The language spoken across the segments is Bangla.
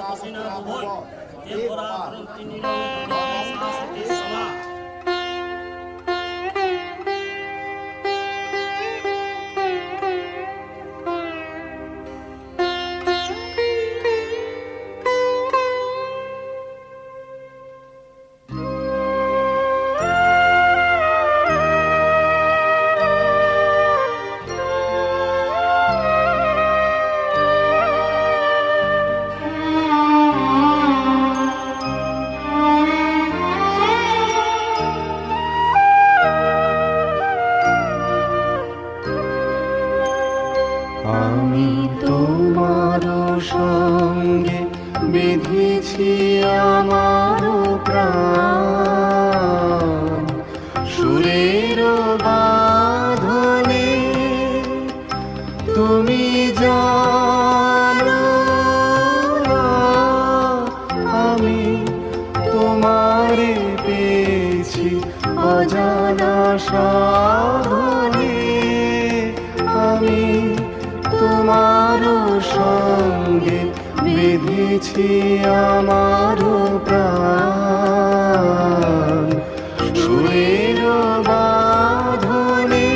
পসিনা উভয় দেবরা করন্তি নিরন্তর শাস্তি সমা আমি তোমার সঙ্গে বেঁধেছি আমার প্রাণ সুরের বাঁধনে তুমি জানো না আমি তোমারে পেয়েছি অজানা সাধনে আমি তোমার সঙ্গে বেঁধেছি আমার প্রাণ সুরের বাঁধনে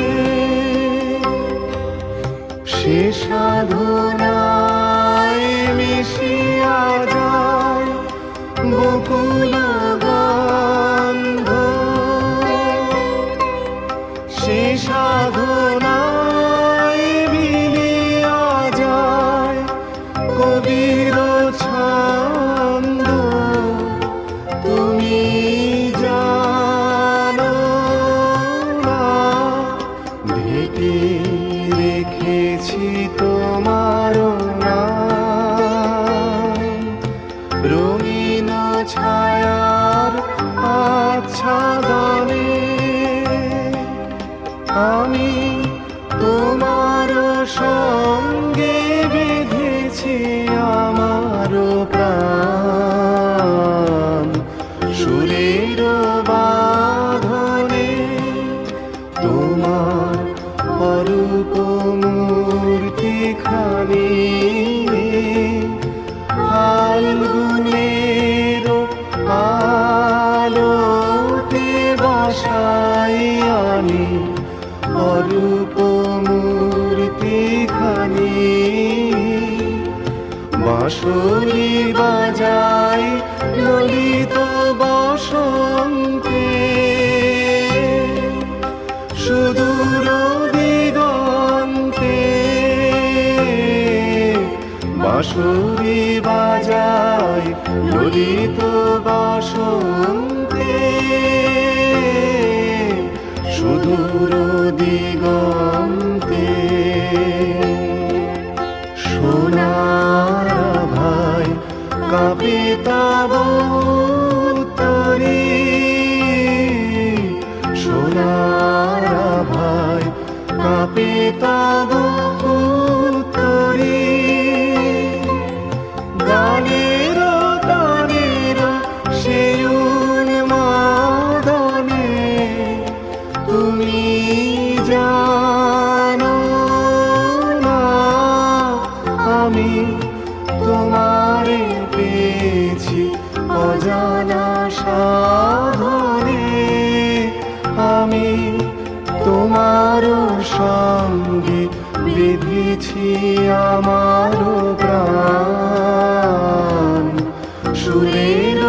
সে সাধনায় মিশিয়া যায় বকুল গন্ধ সে সাধনায় মিলিয়া যায় কবির ছন্দ তুমি জানো না ঢেকে রেখেছি তোমার নাম রঙিন ছায়ার আচ্ছাদনে আমি তোমার সঙ্গে বেঁধেছি আমার প্রাণ সুরের বাঁধনে তোমার অরূপ মূর্তি খানি ফাল্গুনের আলোতে বাসাই আনি অরূপ মূর্তি খানি বাঁশরি বাজাই ললিত বসন্তে সুদূর দিগন্তে বাঁশরি বাজাই ললিত বসন্তে সুদূর দিগন্তে সোনার ভাই কাঁপে তব উত্তরে সোনার ভাই কাঁপে তব উত্তরে গানের গানের সেই উন্মাদনে তুমি জানো না আমি তোমারে পেয়েছি অজানা সাধনে আমি তোমার সঙ্গে বেঁধেছি আমার প্রাণ সুরের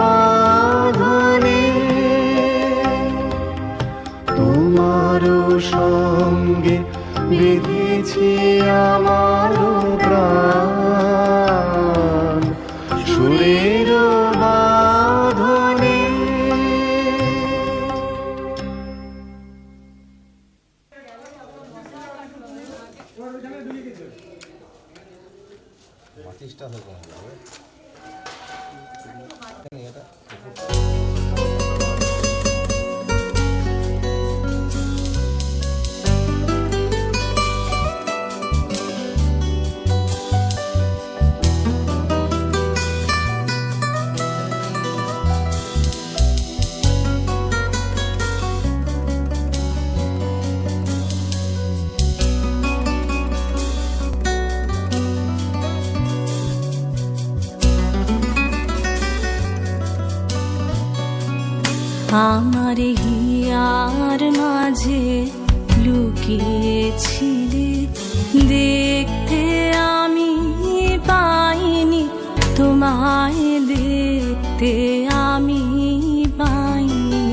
বাঁধনে তোমার সঙ্গে বেঁধেছি আমার প্রাণ সুরের বাঁধনে মাটিসটা হবে এটা আমার হিয়ার মাঝে লুকিয়েছিলে, দেখতে আমি পাইনি তোমায়, দেখতে আমি পাইনি।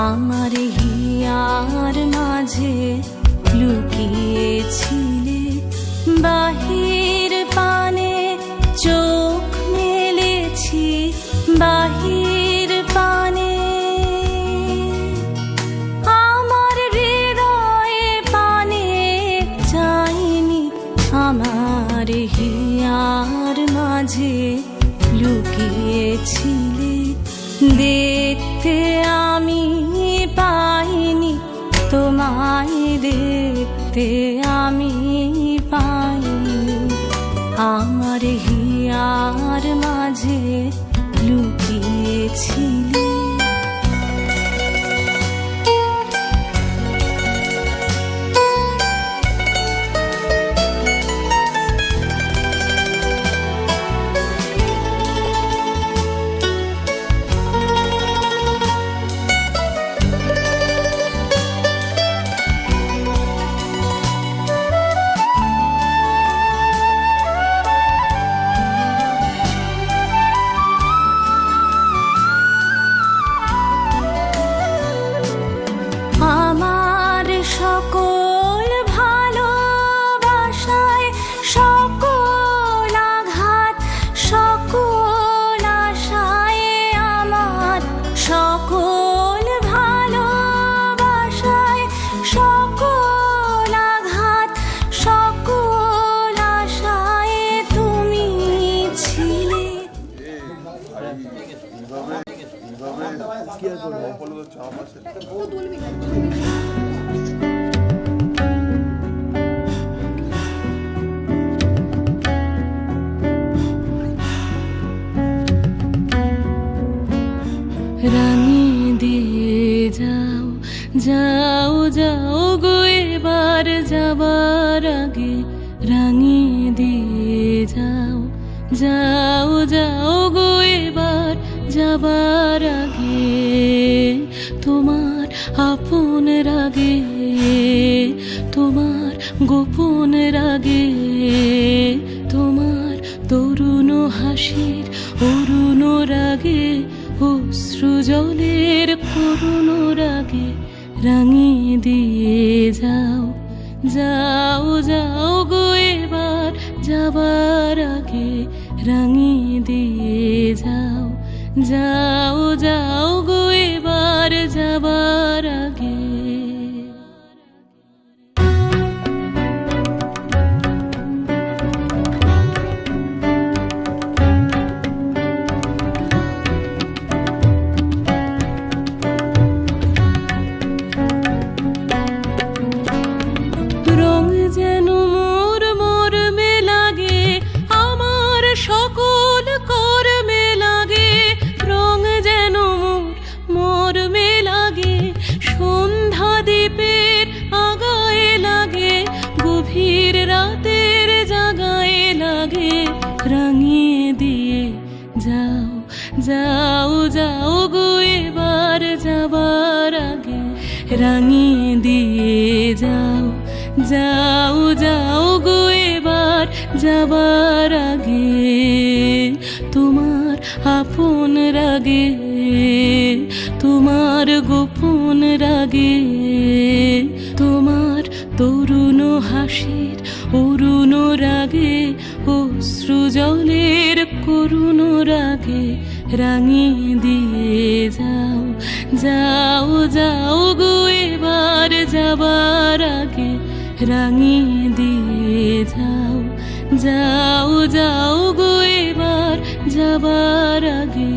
আমার হিয়ার মাঝে লুকিয়েছিলে, বাহির পানে চোখ মেলেছি, বাহির পানে আমার হৃদয়ে পানে চাইনি। আমার হিয়ার মাঝে লুকিয়েছিলে, দেখতে আমি পাইনি তোমায়, দেখতে আমি পাইনি। আমার হিয়ার মাঝে লুকিয়েছিলে। আমার সকল ভালোবাসায়, সকল আঘাত, সকল আশায়, আমার সকল ভালোবাসায়, সকল আঘাত, সকল আশায় তুমি ছিলে। রাঙিয়ে দিয়ে যাও, যাও যাও গো এবার যাবার আগে, রাঙিয়ে দিয়ে যাও, যাও যাও গো এবার যাবার আগে। তোমার আপন রাগে, তোমার গোপন রাগে, তোমার তরুণ হাসির অরুণ রাগে, অশ্রু জলের করুণ রাগে, রাঙিয়ে দিয়ে যাও, যাও যাও গো এবার যাবার আগে, রাঙিয়ে দিয়ে যাও, যাও যাও গো এবার যাবার আগে। রং যেন মোর মর্মে লাগে, আমার সকল কর্মে লাগে, রং যেন মোর মর্মে লাগে, সন্ধ্যা দ্বীপের আগায়ে লাগে, গভীর রাতের জাগায়ে লাগে, রাঙিয়ে দিয়ে যাও, যাও যাও গো এবার যাবার আগে, রাঙিয়ে দিয়ে যাও, যাও যাও গো এবার যাবার আগে। তোমার আপন রাগে, তোমার গোপন রাগে, তোমার তরুণ হাসির অরুণ রাগে, অশ্রু জলের করুণ রাগে, রাঙিয়ে দিয়ে যাও, যাও যাও গো এবার যাবার আগে, রাঙিয়ে দিয়ে যাও, যাও যাও গো এবার যাবার আগে,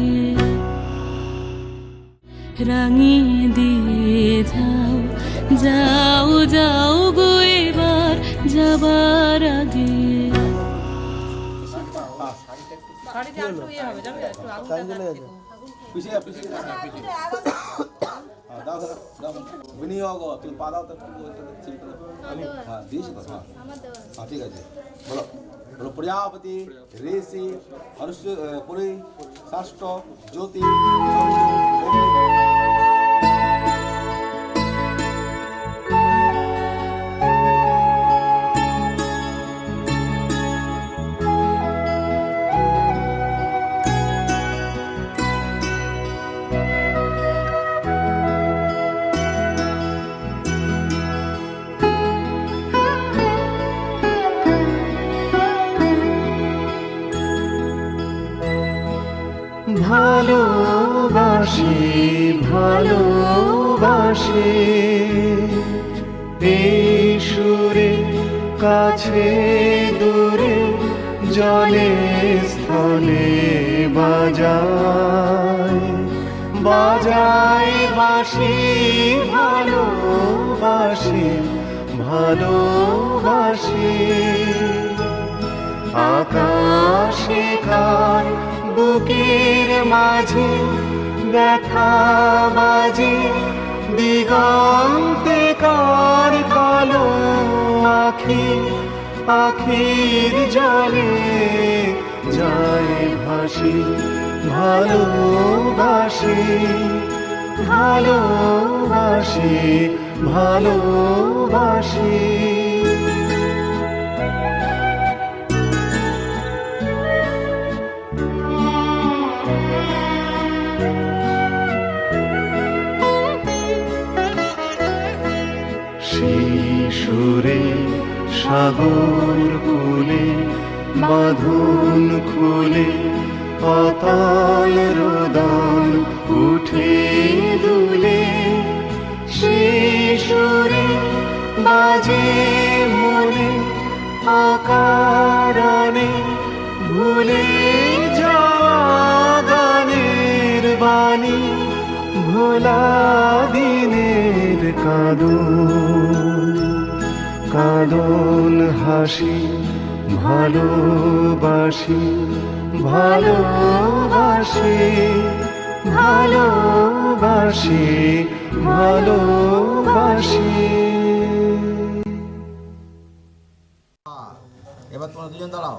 রাঙিয়ে দিয়ে যাও, যাও যাও গো এবার যাবার আগে। বিনিয়োগ তুমি পা দাও তো হ্যাঁ দিয়েছি তো হ্যাঁ হ্যাঁ ঠিক আছে বলো বলো প্রজাপতি ঋষি পুরী ষষ্ঠ জ্যোতি ভালোবাসি ভালোবাসি এই সুরে কাছে দূরে জলে স্থলে বাজায় বাজায় বাঁশি ভালোবাসি ভালোবাসি আকাশে কার বুকের মাঝে ব্যথা বাজে দিগন্তে কার কালো আখি আখির জলে যায় ভাসি ভালোবাসি ভালোবাসি ভালোবাসি সুরে সাগর কুলে বাঁধন খুলে পাতাল রোদন উঠে দুলে সেই সুরে বাজে মনে অকারণে ভুলে যাওয়া গানের বাণী ভোলা দিনের কাঁদন কাঁদন হাসি ভালোবাসি ভালোবাসি ভালোবাসি ভালোবাসি। এবার তোমরা দুজন দাঁড়াও।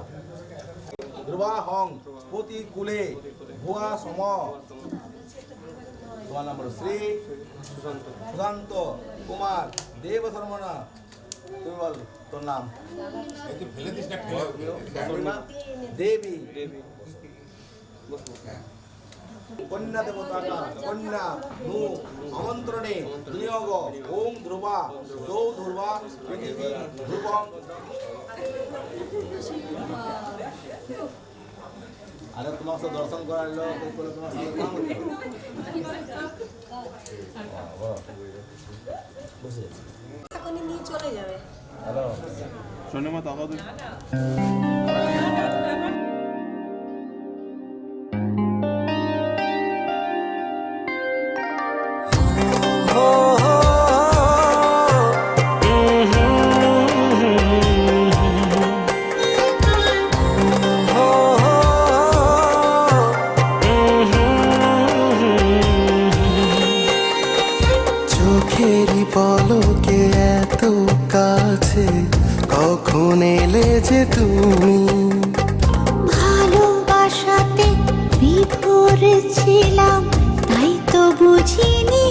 ধ্রুবা হং প্রতিকূলে ভুয়া সম। তোমার নাম হলো শ্রী সুশান্ত কুমার দেব শর্মা। তুমি বল তোর নাম। দেবী কন্যা দেবতা কন্যা নু আমন্ত্রণে নিয়োগ ওম ধ্রুবা দৌ ধ্রুবা পৃথিবী ধ্রুবম। আরে তোমার সাথে দর্শন করার লোক তোমার সাথে কাম হচ্ছে। বসে এখনই নিয়ে চলে যাবে। হ্যালো শোনে মা টাকা দিই। চোখেরই পলকে এত কাছে কখন এলে যে তুমি ভালোবাসাতে বিভোর ছিলাম তাই তো বুঝিনি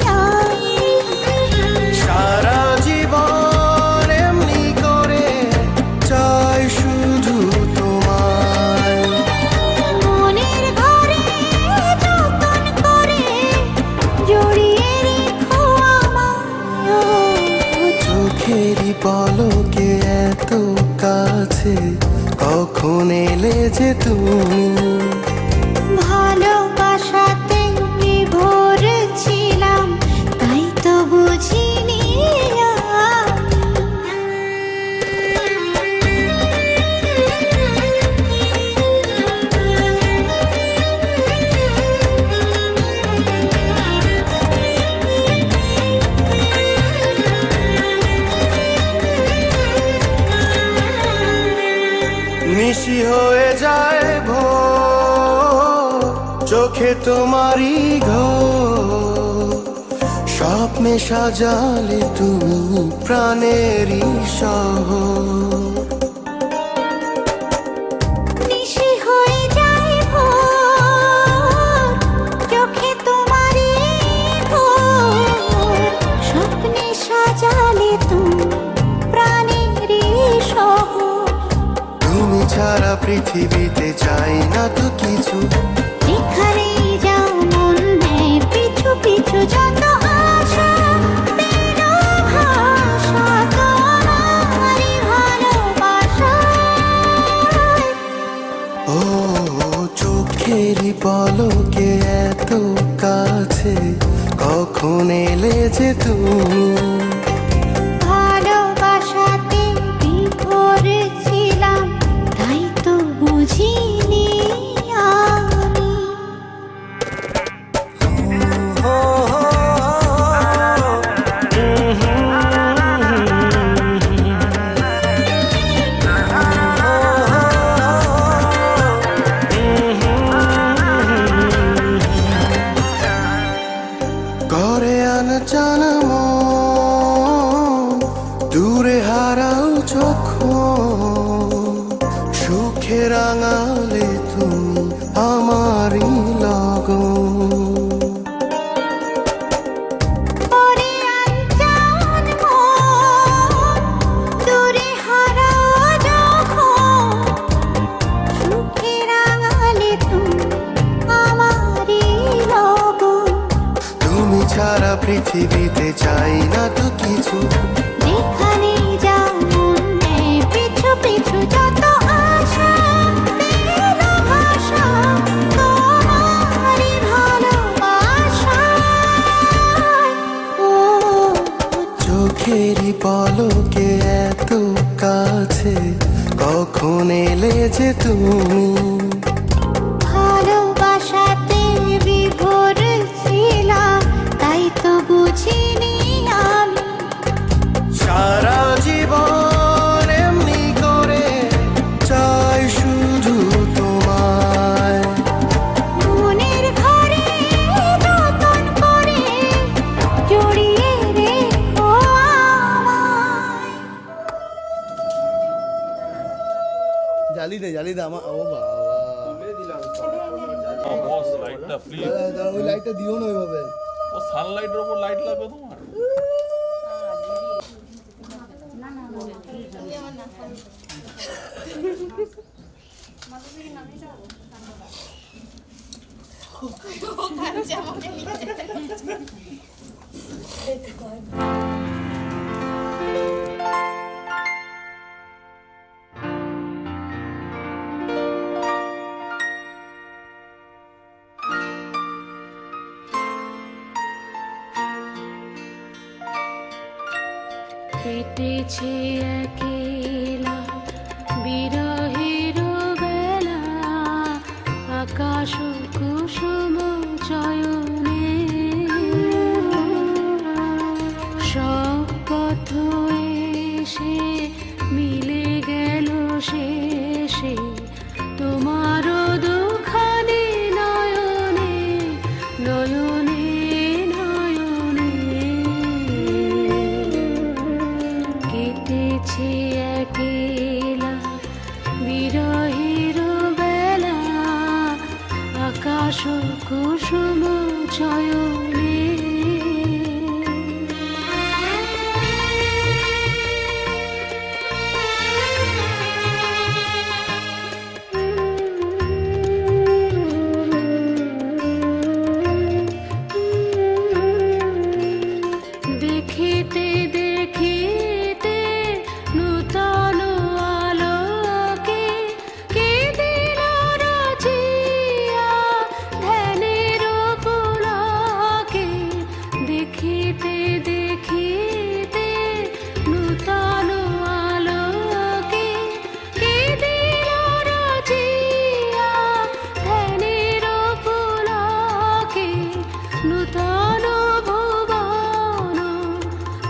সারা জীবন এমনি করে চাই শুধু তোমায় মনের ঘরে যতন করে জড়িয়ে রেখো আমায় চোখেরই পলকে এত কাছে কখন এলে যে তুমি ভালোবাসাতে বিভোর ছিলাম তাই তো বুঝিনি নিশি হয়ে যায় ভোর চোখে তোমারই ঘোর স্বপ্নে সাজালে তুমি প্রাণেরই শহর নিশি হয়ে যায় ভোর চোখে তোমারই ভোর স্বপ্নে সাজালে তুমি প্রাণেরই শহর তুমি ছাড়া পৃথিবীতে চাই না তো কিছু যেখানেই যাও মন নেয় পিছু পিছু যত আশা পেল ভাষা তোমারই ভালোবাসায় ও ও চোখেরই পলকে এত কাছে কখন এলে যে তুমি ভালোবাসাতে বিভোর ছিলাম তাই তো বুঝিনি আমি করে আনচান মন দূরে হারাও যখন সুখে রাঙালে তুমি আমারই লগন ওরে আনজান মন দূরে হারাও যখন সুখে রাঙালে তুমি আমারই লগন তুমি ছাড়া পৃথিবীতে চাই না তো কিছু যেখানে যাও মন নেয় পিছু পিছু যত আশা পেল ভাষা তোমারই ভালোবাসায় ও চোখেরই পলকে এত কাছে কখন এলে যে তুমি ভালোবাসাতে বিভোর ছিলাম তাই তো বুঝিনি আমি সারা জীবন এমনি করে চাই শুধু তোমায় মনের ঘরে যতন করে জড়িয়ে রেখো আমায় জালি দে আমার ও বাবা বস লাইটটা প্লিজ ওই লাইটটা দিও না ওইভাবে ও সানলাইটের উপর লাইট লাগবে তোমার কেটেছে একেলা বিরহের বেলা আকাশ কুসুম চয়নে সব পথ এসে মিলে গেল শেষে তোমারও দুখানে নয়নে নয়নে নয়নে কেটেছে একেলা বিরহের বেলা আকাশ কুসুম চয়নে দেখিতে দেখিতে নূতন আলোকে কে দিল রচিয়া ধ্যানের পুলকে দেখিতে দেখিতে নূতন আলোকে কে দিল রচিয়া ধ্যানের পুলকে নূতন ভুবন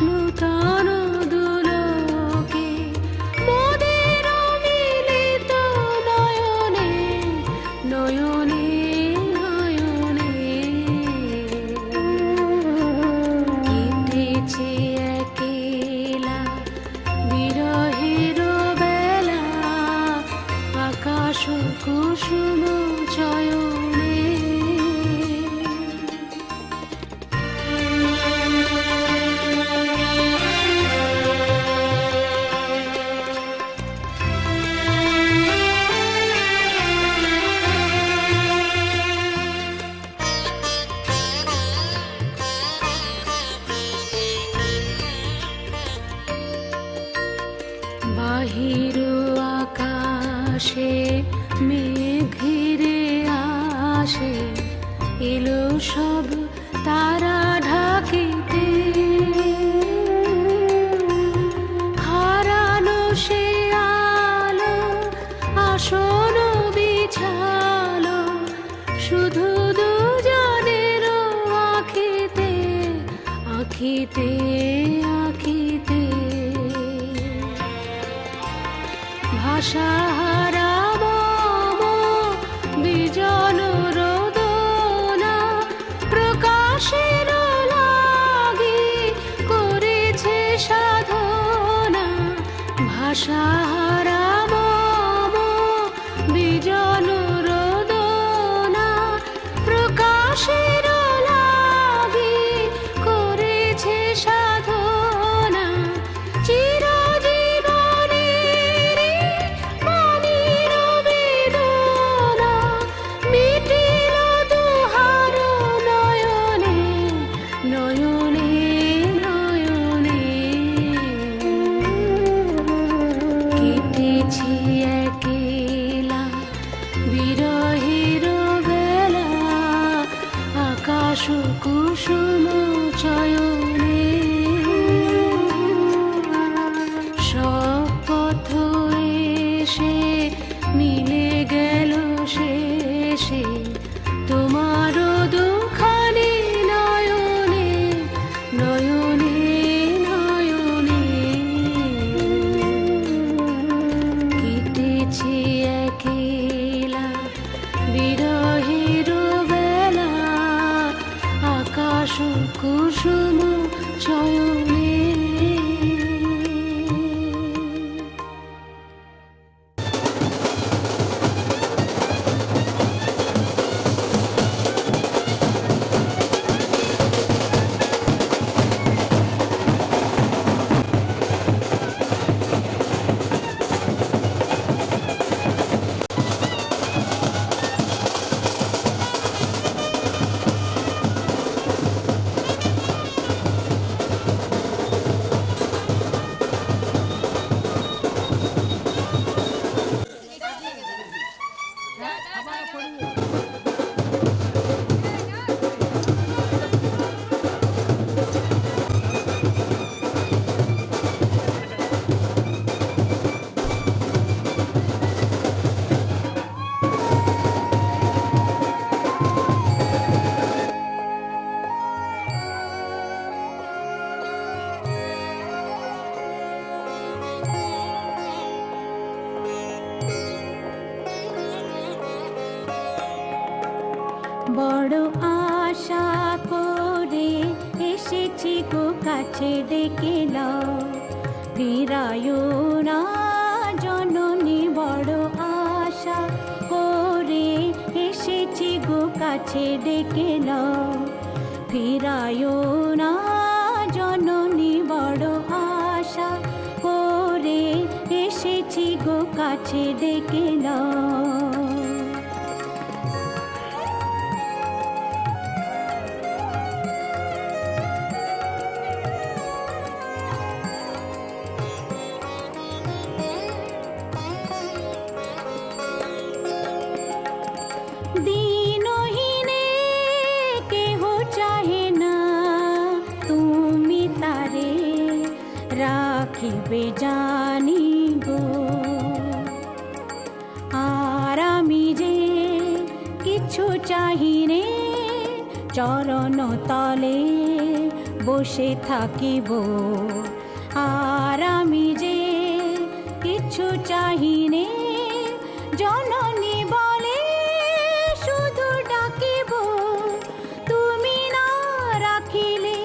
নূতন দুলোকে মোদের মিলিত নয়নে নয়নে নয়নে কেটেছে একেলা বিরহের বেলা আকাশ কুসুম চয়নে বাহির আকাশে মেঘ আকাশে এলো সব তারা ঢাকিতে, হারানো সে আলো আসন বিছালো শুধু দুজনের আখিতে আখিতে আখিতে। ভাষাহারা মম বিজন রোদনা প্রকাশের লাগি করেছে সাধনা। ভাষাহারা মম বিজন রোদনা প্রকাশের লাগি করেছে সাধনা। চিরজীবনের পানির বেদনা মিটিল দুহার নয়নে নয়নে নয়নে। কেটেছি একেলা বিরহের বেলা আকাশ কুসুম চয়নে। সব পথ এসে মিলে গেল শেষে তোমারও দুখানি নয়নে নয়নে নয়নে। কেটেছি একেলা বিরহের বেলা আকাশ কুসুম চয়নে। বড় আশা করে এসেছি গো কাছে ডেকে নাও, ফিরায়ো না জননী। বড় আশা করে এসেছি গো কাছে ডেকে নাও, ফিরায়ো না জননী। বড় আশা করে এসেছি গো কাছে ডেকে নাও। দিনহীনে কেহ চাহে না তুমি তারে রাখিবে জানি গো। আর আমি যে কিছু চাহিনে চরণ তলে বসে থাকিব। আর আমি যে কিছু চাহিনে জননী বলে শুধু ডাকিব। তুমি না রাখিলে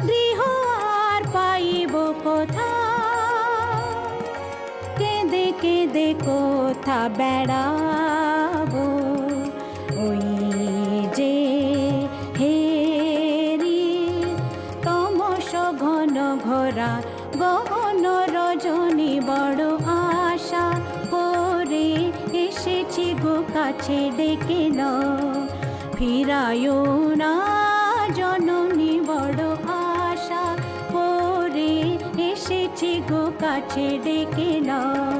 গৃহ আর পাইব কোথা, কেঁদে কেঁদে কোথা বেড়াবো। ওই যে হেরি তমস ঘন ঘোরা গহন রজনী। বড় আশা করে এসেছি গো কাছে ডেকে নাও, ফিরায়ো না জননী। বড় আশা করে এসেছি গো কাছে ডেকে নাও।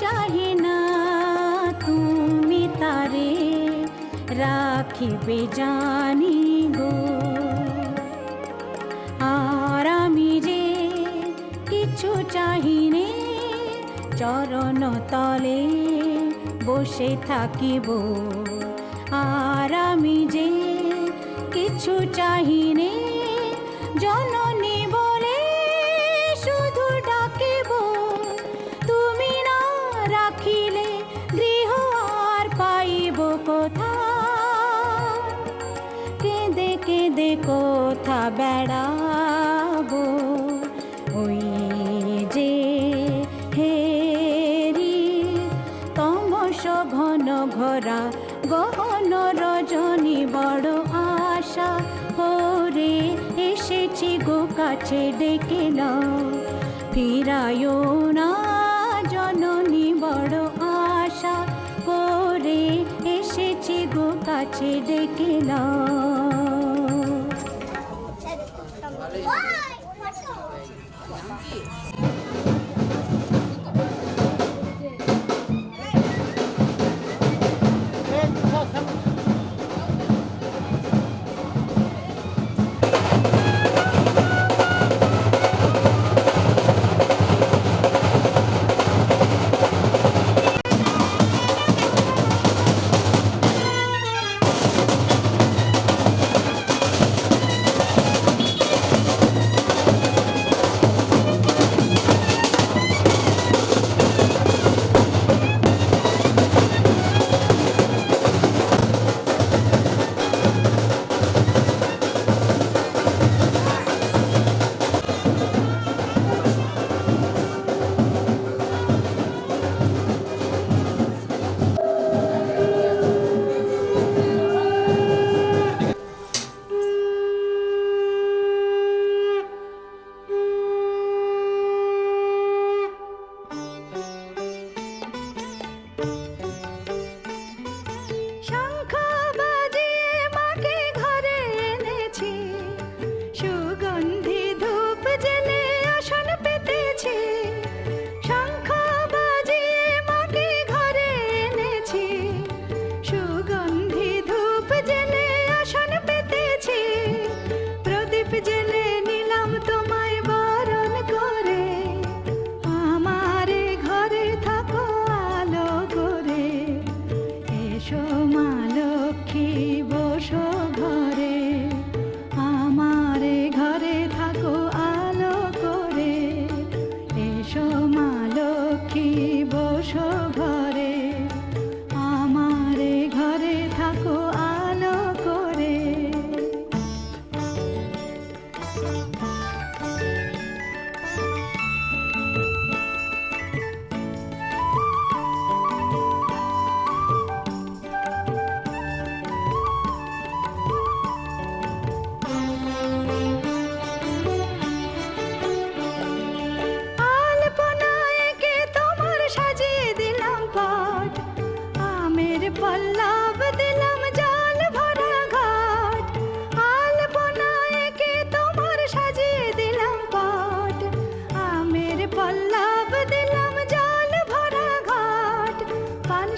চাহে না তুমি তারে রাখিবে জানি গো। আর আমি যে কিছু চাহিনে চরণ তলে বসে থাকিব। আর আমি যে কিছু চাহিনে জননী বলে শুধু ডাকিব। তুমি না রাখিলে গৃহ আর পাইব কোথা, কেঁদে কেঁদে কোথা বেড়াবো। ওই যে হেরি তমস ঘন ঘোরা গহন রজনী বড় আশা করে এসেছি গো কাছে ডেকে নাও। ফিরায়ো না জননী বড় আশা করে এসেছি গো কাছে ডেকে নাও।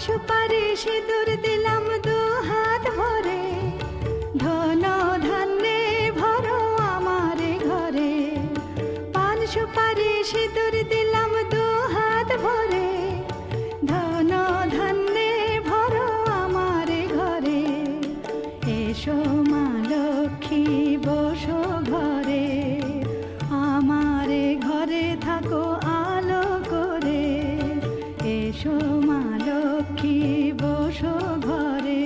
সুপারি সিঁদুর দিলাম দু হাত ভরে, ধন ধান্যে ভরো আমার ঘরে। পান সুপারি সিঁদুর দিলাম দু হাত ভরে, ধন ধান্যে ভরো আমার ঘরে। এসো মা লক্ষ্মী বসো ঘরে, আমার ঘরে থাকো আলো করে। এসো মা লক্ষ্মী বসো ঘরে,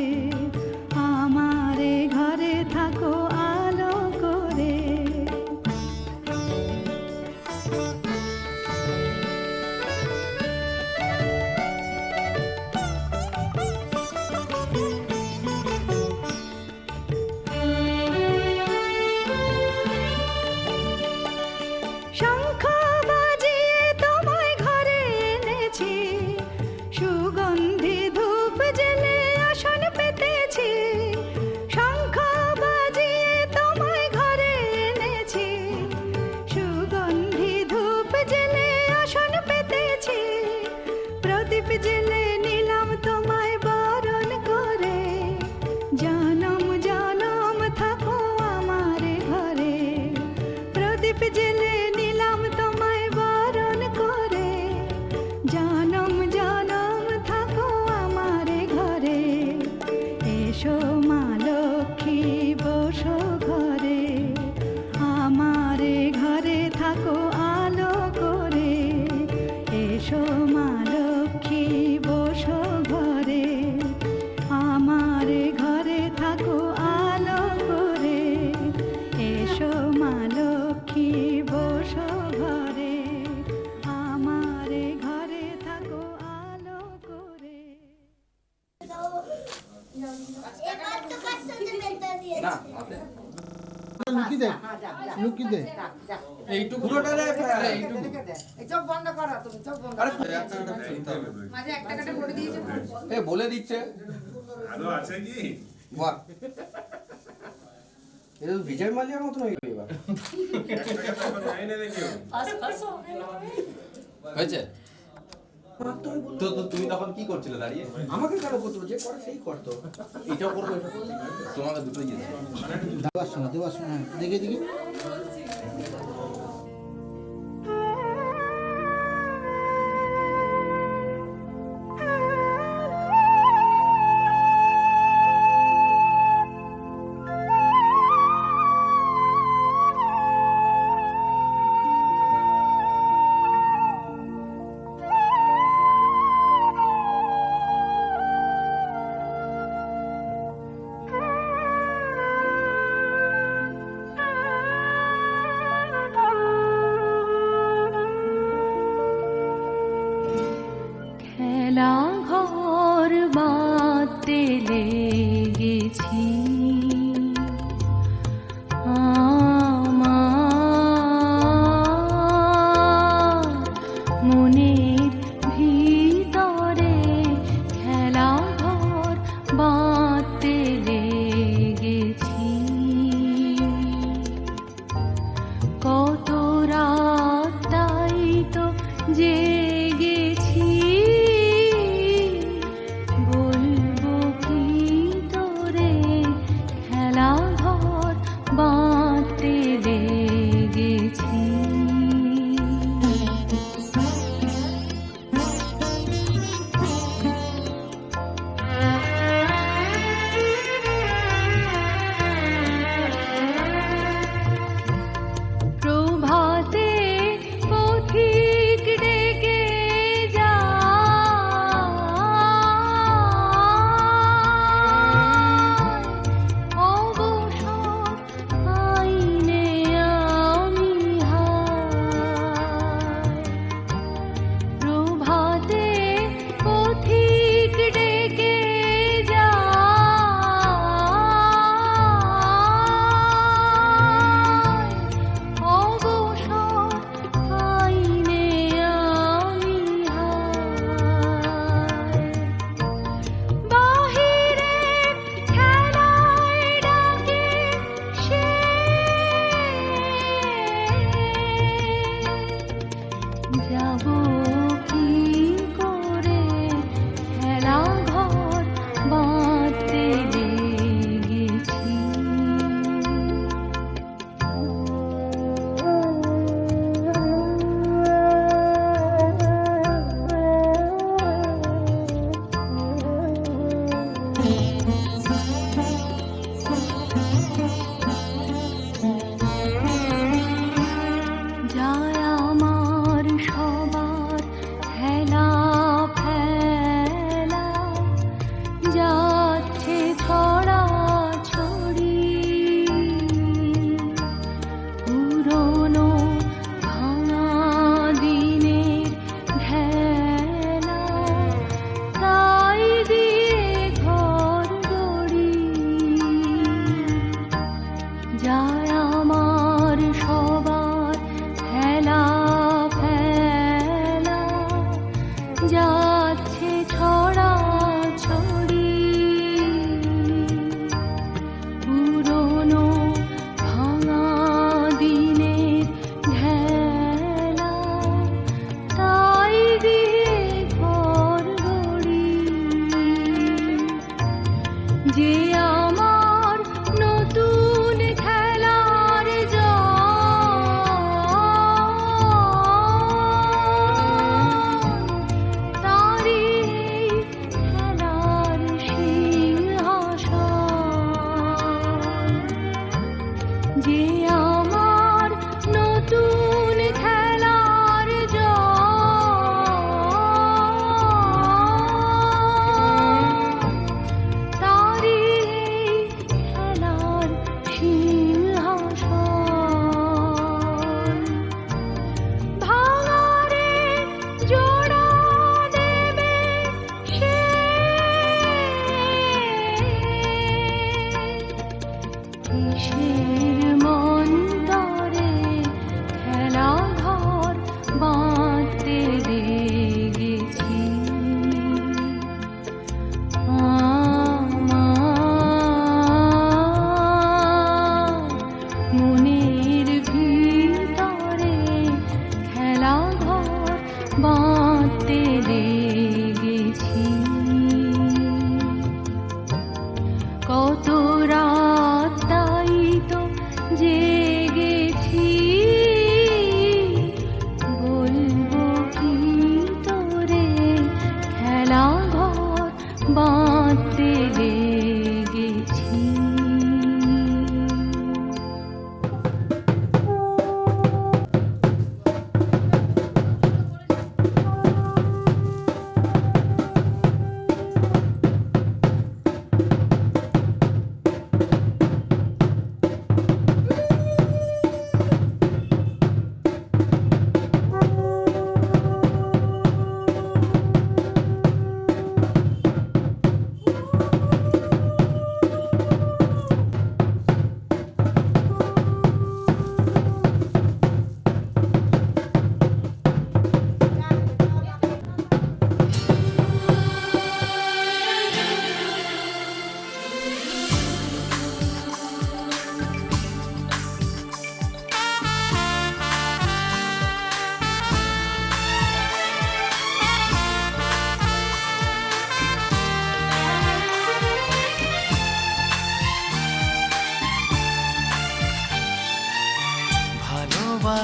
আমার ঘরে থাকো আলো করে। শঙ্খ বাজিয়ে তোমায় ঘরে এনেছি, সুগন্ধি ধূপ মা লক্ষ্মী বসো ঘরে, আমার ঘরে থাকো আলো করে। এসো মা লক্ষ্মী বসো ঘরে, আমার ঘরে থাকো আলো করে। লুকি দে, লুকি দে। বলে দিচ্ছে বাহ, এটা তো বিজয় মালিয়ার মতন হয়ে গেল এবার। হয়েছে তো তুমি তখন কি করছিলে দাঁড়িয়ে? আমাকে কেন করতো? যে করে সেই করতো। এটাও করবো, এটা করবো, তোমাকে দুটোই যেতে। দেওয়ার সময় দেখে দেখি। খেলা ঘর বাঁধতে লেগেছি আমার মনের ভিতরে, খেলা ঘর বাঁধতে লেগেছি। কত রাত তাই তো জেগেছি, বলবো কি তোরে, খেলা ঘর বাঁধতে লেগেছি। প্রভাতে পথিক ডেকে যায়, অবসর আইনে আমি হায়। প্রভাতে পথিক ডেকে যায়, অবসর আইনে আমি হায়। বাহিরে খেলায় ডাকে সে, যাব কি করে, খেলা ঘর বাঁধতে লেগেছি। যায় আমার সবার হেলা ফেলা, যাচ্ছে ছড়া ছড়ি, পুরনো ভাঙা দিনের ভেলা, তাই দিয়ে ঘর গড়ি। যায় আমার সবার হেলা ফেলা, যাচ্ছে ছড়া ছড়ি, পুরনো ভাঙা দিনের ভেলা, তাই দিয়ে ঘর গড়ি। যে আমার নতুন খেলার জন,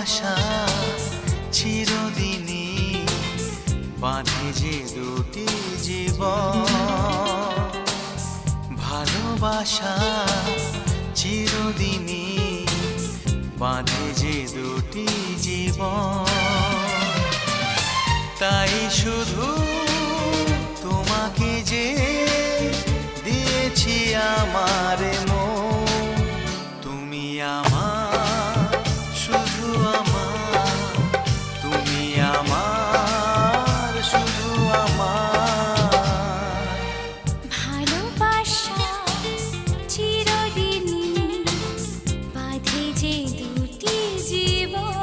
ভালোবাসা চিরদিনই বাঁধে যে দুটি জীবন, ভালোবাসা চিরদিনই বাঁধে যে দুটি জীবন। তাই শুধু তোমাকে যে দিয়েছি আমার মন, তুমি আমার, শুধু আমার, তুমি আমার, শুধু আমার। ভালোবাসা চিরদিনই বাঁধে যে দুটি জীবন,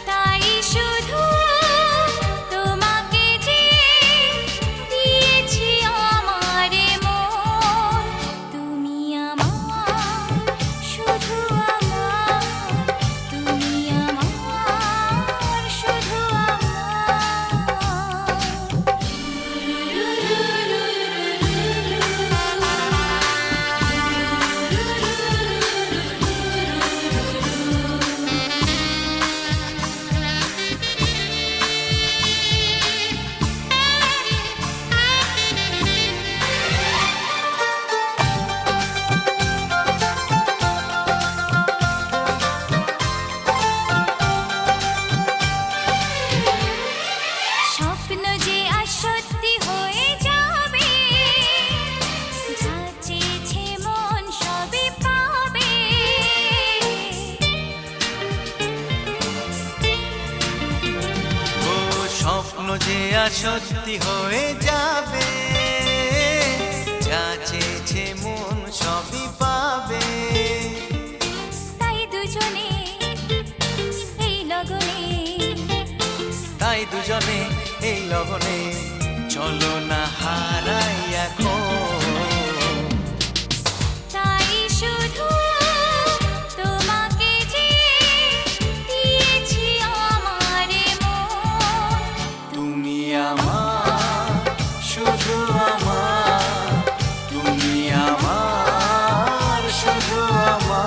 তাই শুধু তোমাকে যে দিয়েছি আমার মন, তুমি আমার, শুধু আমার, তুমি আমার, শুধু স্বপ্ন যে আজ সত্যি হয়ে যাবে, যা চেয়েছে মন সবই পাবে। ও স্বপ্ন যে আর সত্যি হয়ে যাবে, যা চেয়েছে মন সবই পাবে। তাই দুজনে এই লগনে, তাই দুজনে এই লগনে চলো না হারাই এখন। তাই শুধু তোমাকে যে দিয়েছি আমার মন, তুমি আমার, শুধু আমার, তুমি আমার, শুধু আমার।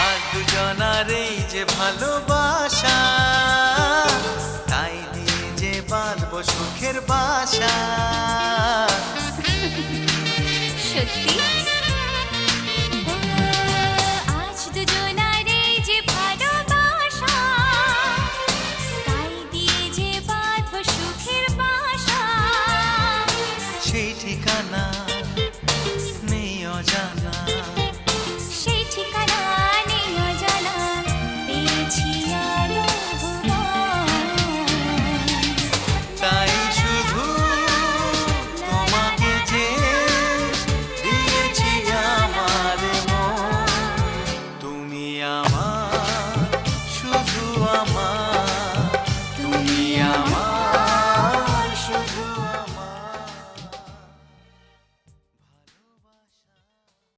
আজ দুজনার এই যে ভালোবাসা, তাই দিয়ে যে বাঁধবো সুখের বাসা। সত্যি